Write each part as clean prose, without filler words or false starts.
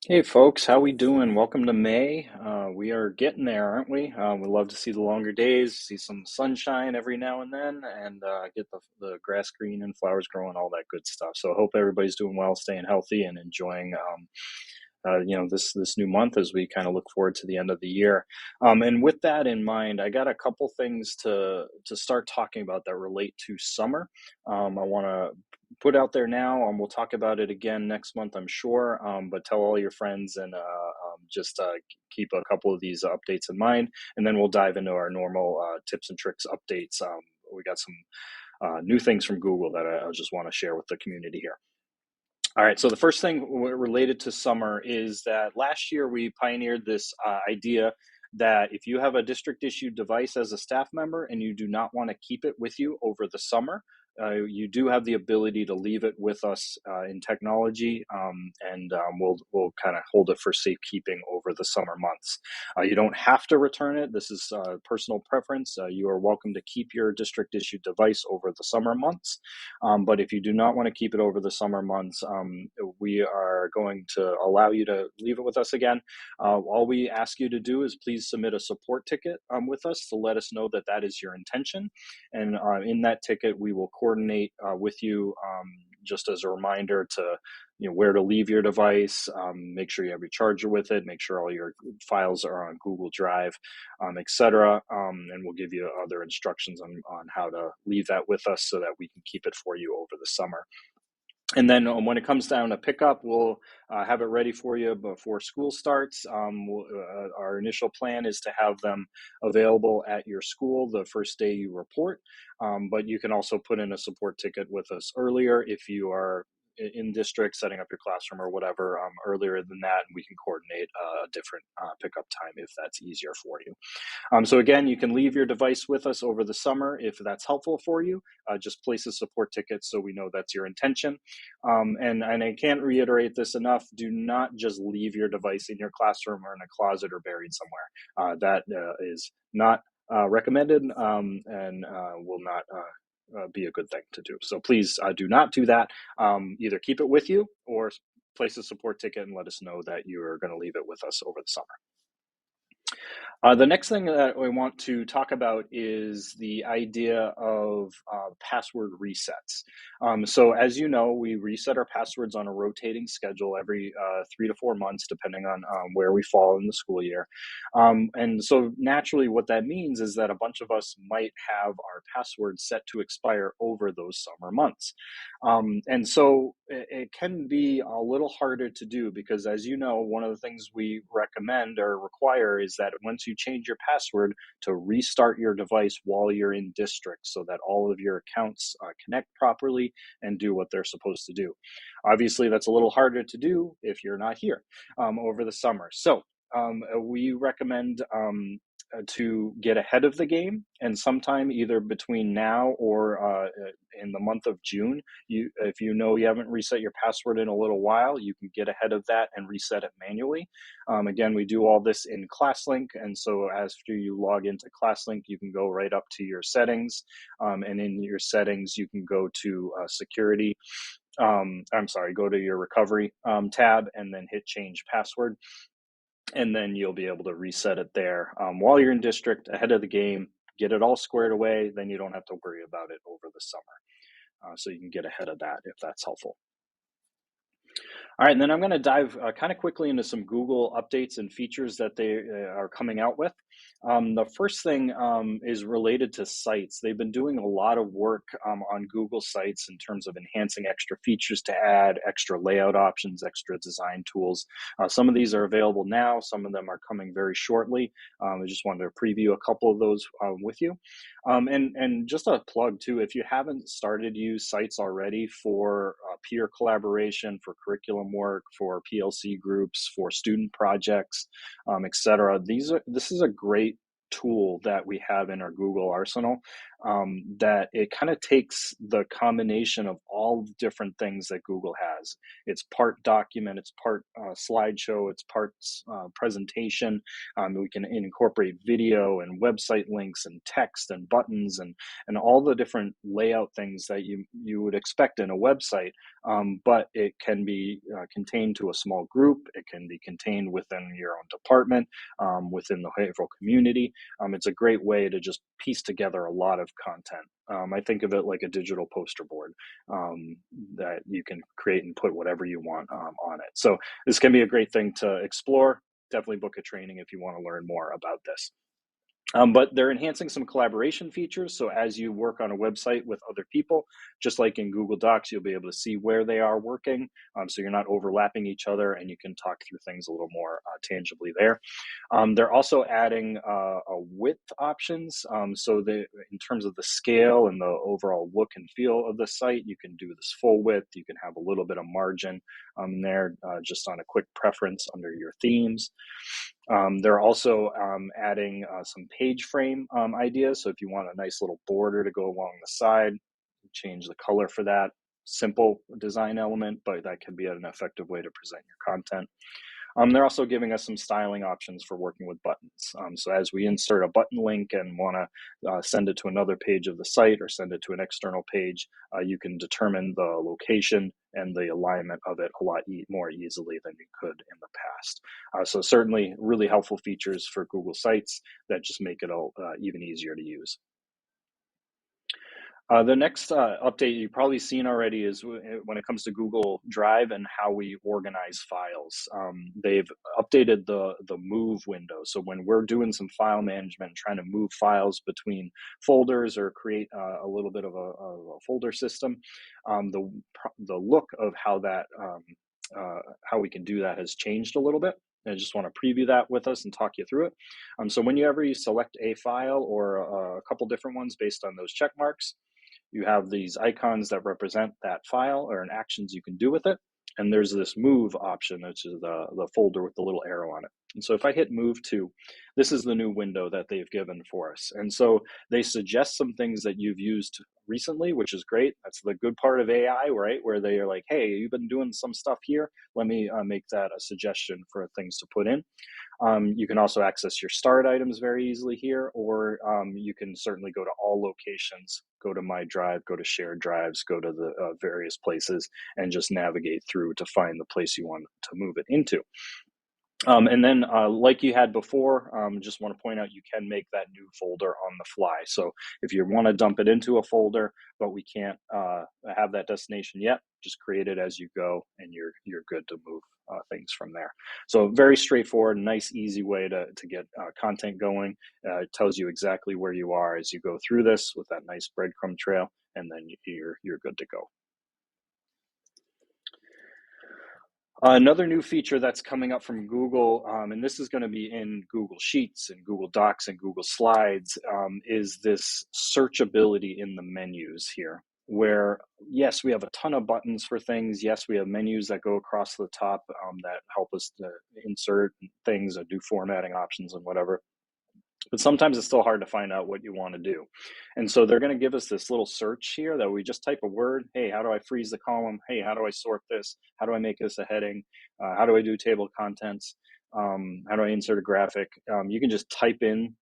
Hey folks, how we doing? Welcome to May. We are getting there, aren't we? We love to see the longer days, see some sunshine every now and then, and get the grass green and flowers growing, all that good stuff. So I hope everybody's doing well, staying healthy, and enjoying this new month as we kind of look forward to the end of the year. And with that in mind, I got a couple things to start talking about that relate to summer. I want to put out there now, and we'll talk about it again next month, I'm sure. But tell all your friends and just keep a couple of these updates in mind, and then we'll dive into our normal tips and tricks updates. We got some new things from Google that I just want to share with the community here. All right, so the first thing related to summer is that last year we pioneered this idea that if you have a district issued device as a staff member and you do not want to keep it with you over the summer, you do have the ability to leave it with us in technology, and we'll kind of hold it for safekeeping over the summer months. You don't have to return it. This is personal preference. You are welcome to keep your district issued device over the summer months. But if you do not want to keep it over the summer months, we are going to allow you to leave it with us again. All we ask you to do is please submit a support ticket with us to let us know that that is your intention. And in that ticket, we will coordinate with you just as a reminder to where to leave your device, make sure you have your charger with it, make sure all your files are on Google Drive, etc. And we'll give you other instructions on how to leave that with us so that we can keep it for you over the summer. And then when it comes down to pickup, we'll have it ready for you before school starts. Our initial plan is to have them available at your school the first day you report, but you can also put in a support ticket with us earlier if you are in district setting up your classroom or whatever earlier than that, and we can coordinate a different pickup time if that's easier for you. So again, you can leave your device with us over the summer if that's helpful for you. Just place a support ticket so we know that's your intention. And I can't reiterate this enough. Do not just leave your device in your classroom or in a closet or buried somewhere. That is not recommended and will not be a good thing to do. So please do not do that. Either keep it with you or place a support ticket and let us know that you are going to leave it with us over the summer. The next thing that I want to talk about is the idea of password resets. So as you know, we reset our passwords on a rotating schedule every 3 to 4 months, depending on where we fall in the school year. And so naturally, what that means is that a bunch of us might have our passwords set to expire over those summer months. And so it can be a little harder to do because, as you know, one of the things we recommend or require is that once you change your password, to restart your device while you're in district so that all of your accounts connect properly and do what they're supposed to do. Obviously, that's a little harder to do if you're not here over the summer. So we recommend to get ahead of the game, and sometime either between now or in the month of June, if you know you haven't reset your password in a little while, you can get ahead of that and reset it manually. Again, we do all this in ClassLink, and so after you log into ClassLink, you can go right up to your settings, and in your settings, you can go to security. Go to your recovery tab and then hit change password, and then you'll be able to reset it there while you're in district ahead of the game. Get it all squared away, then you don't have to worry about it over the summer. So you can get ahead of that if that's helpful. All right, and then I'm going to dive kind of quickly into some Google updates and features that they are coming out with. The first thing is related to sites. They've been doing a lot of work on Google Sites in terms of enhancing extra features to add, extra layout options, extra design tools. Some of these are available now. Some of them are coming very shortly. I just wanted to preview a couple of those with you. And just a plug too, if you haven't started to use sites already for peer collaboration, for curriculum work, for PLC groups, for student projects, etc., this is a great tool that we have in our Google arsenal, that it kind of takes the combination of all the different things that Google has. It's part document, it's part slideshow, it's parts presentation. We can incorporate video and website links and text and buttons and all the different layout things that you would expect in a website. But it can be contained to a small group. It can be contained within your own department, within the behavioral community. It's a great way to just piece together a lot of content. I think of it like a digital poster board that you can create and put whatever you want on it. So this can be a great thing to explore. Definitely book a training if you want to learn more about this. But they're enhancing some collaboration features. So as you work on a website with other people, just like in Google Docs, you'll be able to see where they are working. So you're not overlapping each other, and you can talk through things a little more tangibly there. They're also adding a width options. So in terms of the scale and the overall look and feel of the site, you can do this full width. You can have a little bit of margin there just on a quick preference under your themes. They're also adding some page frame ideas. So if you want a nice little border to go along the side, change the color for that. Simple design element, but that can be an effective way to present your content. They're also giving us some styling options for working with buttons. So as we insert a button link and want to send it to another page of the site or send it to an external page, you can determine the location and the alignment of it a lot more easily than you could in the past. So certainly really helpful features for Google Sites that just make it even easier to use. The next update you've probably seen already is when it comes to Google Drive and how we organize files. They've updated the move window. So when we're doing some file management, trying to move files between folders or create a little bit of a folder system, the look of how how we can do that has changed a little bit. I just want to preview that with us and talk you through it. So whenever you select a file or a couple different ones based on those check marks, you have these icons that represent that file or an actions you can do with it. And there's this move option, which is the folder with the little arrow on it. And so if I hit move to, this is the new window that they've given for us. And so they suggest some things that you've used recently, which is great. That's the good part of AI, right? Where they are like, hey, you've been doing some stuff here. Let me make that a suggestion for things to put in. You can also access your start items very easily here, or you can certainly go to all locations, go to My Drive, go to Shared Drives, go to the various places, and just navigate through to find the place you want to move it into. And then like you had before, just want to point out you can make that new folder on the fly. So if you want to dump it into a folder, but we can't have that destination yet, just create it as you go and you're good to move things from there. So very straightforward, nice, easy way to get content going. It tells you exactly where you are as you go through this with that nice breadcrumb trail, and then you're good to go. Another new feature that's coming up from Google, and this is going to be in Google Sheets and Google Docs and Google Slides, is this searchability in the menus here, where, yes, we have a ton of buttons for things. Yes, we have menus that go across the top that help us to insert things or do formatting options and whatever. But sometimes it's still hard to find out what you want to do. And so they're going to give us this little search here that we just type a word. Hey, how do I freeze the column? Hey, how do I sort this? How do I make this a heading? How do I do table of contents? How do I insert a graphic? You can just type in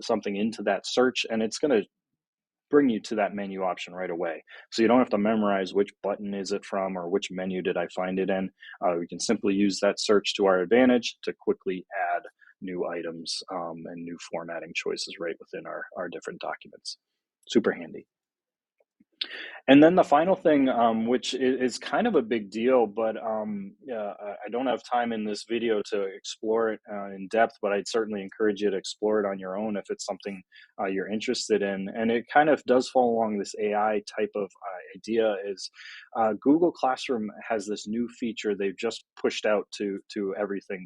something into that search, and it's going to bring you to that menu option right away. So you don't have to memorize which button is it from or which menu did I find it in. We can simply use that search to our advantage to quickly add new items and new formatting choices right within our different documents. Super handy. And then the final thing, which is kind of a big deal, but I don't have time in this video to explore it in depth, but I'd certainly encourage you to explore it on your own if it's something you're interested in. And it kind of does fall along this AI type of idea is Google Classroom has this new feature they've just pushed out to everything,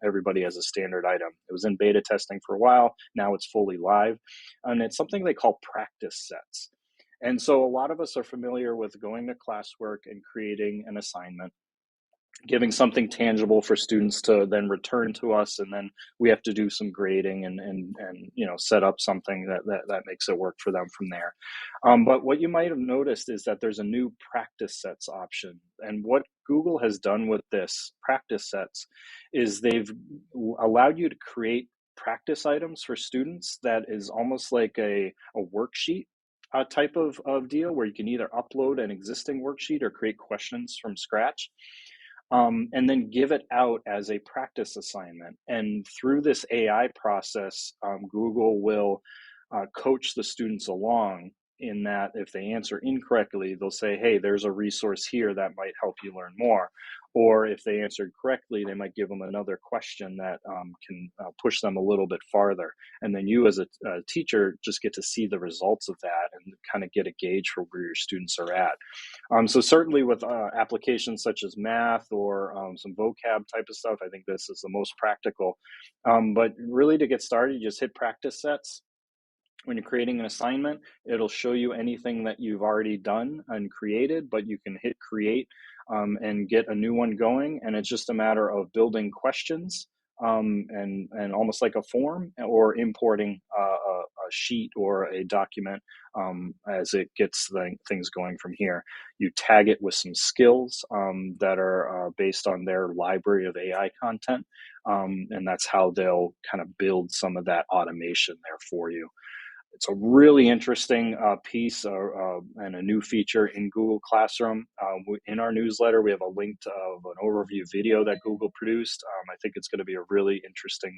everybody as a standard item. It was in beta testing for a while. Now it's fully live. And it's something they call practice sets. And so a lot of us are familiar with going to classwork and creating an assignment. giving something tangible for students to then return to us, and then we have to do some grading and set up something that makes it work for them from there. But what you might have noticed is that there's a new practice sets option, and what Google has done with this practice sets is they've allowed you to create practice items for students that is almost like a worksheet type of deal, where you can either upload an existing worksheet or create questions from scratch, and then give it out as a practice assignment. And through this AI process, Google will coach the students along, in that if they answer incorrectly, they'll say, hey, there's a resource here that might help you learn more. Or if they answered correctly, they might give them another question that can push them a little bit farther. And then you, as a teacher, just get to see the results of that and kind of get a gauge for where your students are at. So certainly with applications such as math or some vocab type of stuff, I think this is the most practical. But really, to get started, you just hit practice sets. When you're creating an assignment, it'll show you anything that you've already done and created, but you can hit create and get a new one going. And it's just a matter of building questions, and almost like a form, or importing a sheet or a document as it gets things going from here. You tag it with some skills that are based on their library of AI content. And that's how they'll kind of build some of that automation there for you. It's a really interesting piece and a new feature in Google Classroom. In our newsletter, we have a link of an overview video that Google produced. I think it's going to be a really interesting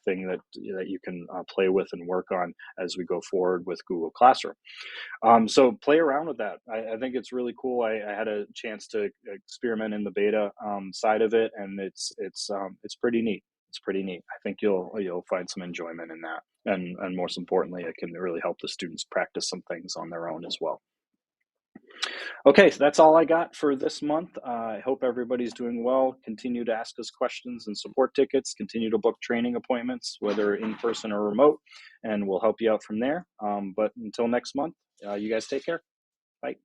thing that you can play with and work on as we go forward with Google Classroom. So play around with that. I think it's really cool. I had a chance to experiment in the beta side of it, and it's pretty neat. It's pretty neat. I think you'll find some enjoyment in that, and most importantly, it can really help the students practice some things on their own as well. Okay, so that's all I got for this month. I hope everybody's doing well. Continue to ask us questions and support tickets. Continue to book training appointments, whether in person or remote, and we'll help you out from there. But until next month, you guys take care. Bye.